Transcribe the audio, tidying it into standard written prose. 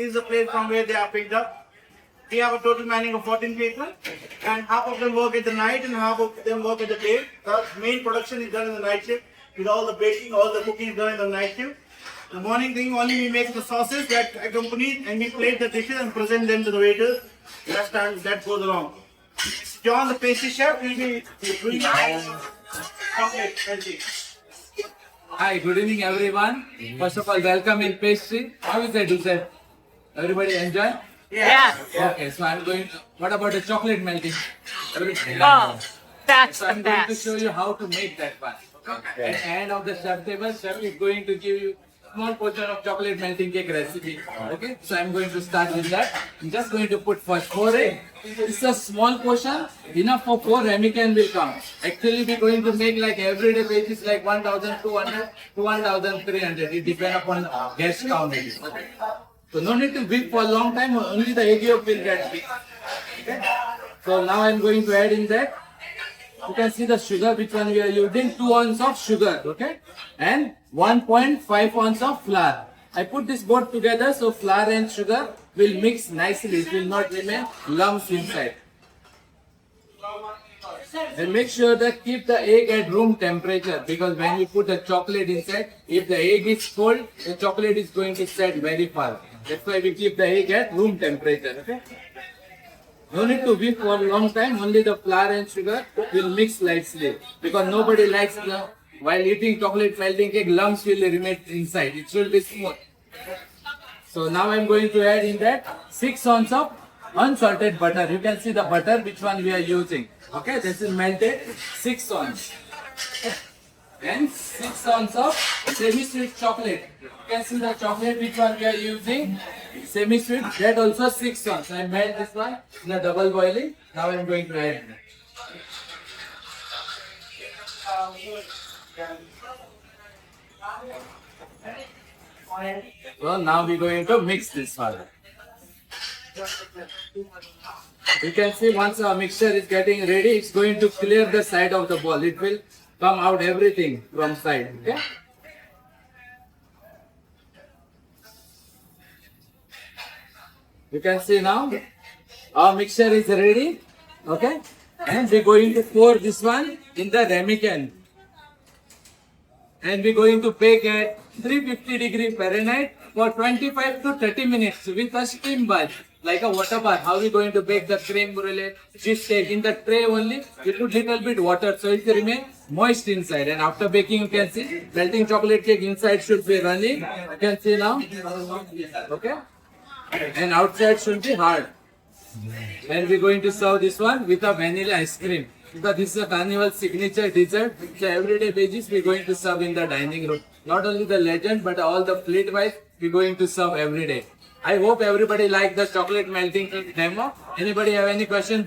this is the place from where they are picked up. We have a total manning of 14 people, and half of them work at the night and half of them work at the day. The main production is done in the night shift, with all the baking, all the cooking is done in the night shift. The morning thing only we make the sauces that accompany, and we plate the dishes and present them to the waiters. That goes along. John, the pastry chef, will be doing chocolate melting. Hi, good evening everyone. First of all, welcome in pastry. How is that, Dulce? Everybody enjoy? Yeah. Okay, so I'm going to, what about the chocolate melting? Everybody Oh, that's so the I'm going to best. show you how to make that one. Okay. At the end of the chef table, chef is going to give you small portion of chocolate melting cake recipe. Okay, so I'm going to start with that. I'm just going to put first 4 eggs. It's a small portion, enough for 4 ramekin will come. Actually, we're going to make like everyday basis like 1,200 to 1,300. It depends upon guest count. Okay. So no need to whip for a long time, only the egg yolk will get whipped. Okay. So now I'm going to add in that. You can see the sugar which one we are using, 2 ounces of sugar, okay, and 1.5 ounce of flour. I put this both together so flour and sugar will mix nicely. It will not remain lumps inside. And make sure that keep the egg at room temperature, because when you put the chocolate inside, if the egg is cold, the chocolate is going to set very fast. That's why we keep the egg at room temperature. Okay. No need to whip for a long time, only the flour and sugar will mix slightly, because nobody likes while eating chocolate melting cake, lumps will remain inside. It should be smooth. So now I'm going to add in that 6 ounces of unsalted butter. You can see the butter which one we are using. Okay, this is melted 6 ounces. And 6 ounces of semi-sweet chocolate. You can see the chocolate which one we are using. Semi-sweet, that also 6 ounces. I made this one in a double boiling. Now I'm going to add that. So now we're going to mix this one. You can see once our mixture is getting ready, it's going to clear the side of the ball. It will come out everything from side. Okay? You can see now our mixture is ready. Okay? And we're going to pour this one in the ramekin. And we're going to bake at 350 Fahrenheit for 25 to 30 minutes with a steam bath, like a water bath. How are we going to bake the creme brulee? This stage in the tray only, we put little bit water so it remain moist inside. And after baking, you can see melting chocolate cake inside should be running. You can see now. Okay? And outside should be hard. And we're going to serve this one with a vanilla ice cream. Because this is a Carnival signature dessert. So everyday basis we're going to serve in the dining room. Not only the Legend but all the plate wise we're going to serve every day. I hope everybody liked the chocolate melting demo. Anybody have any questions?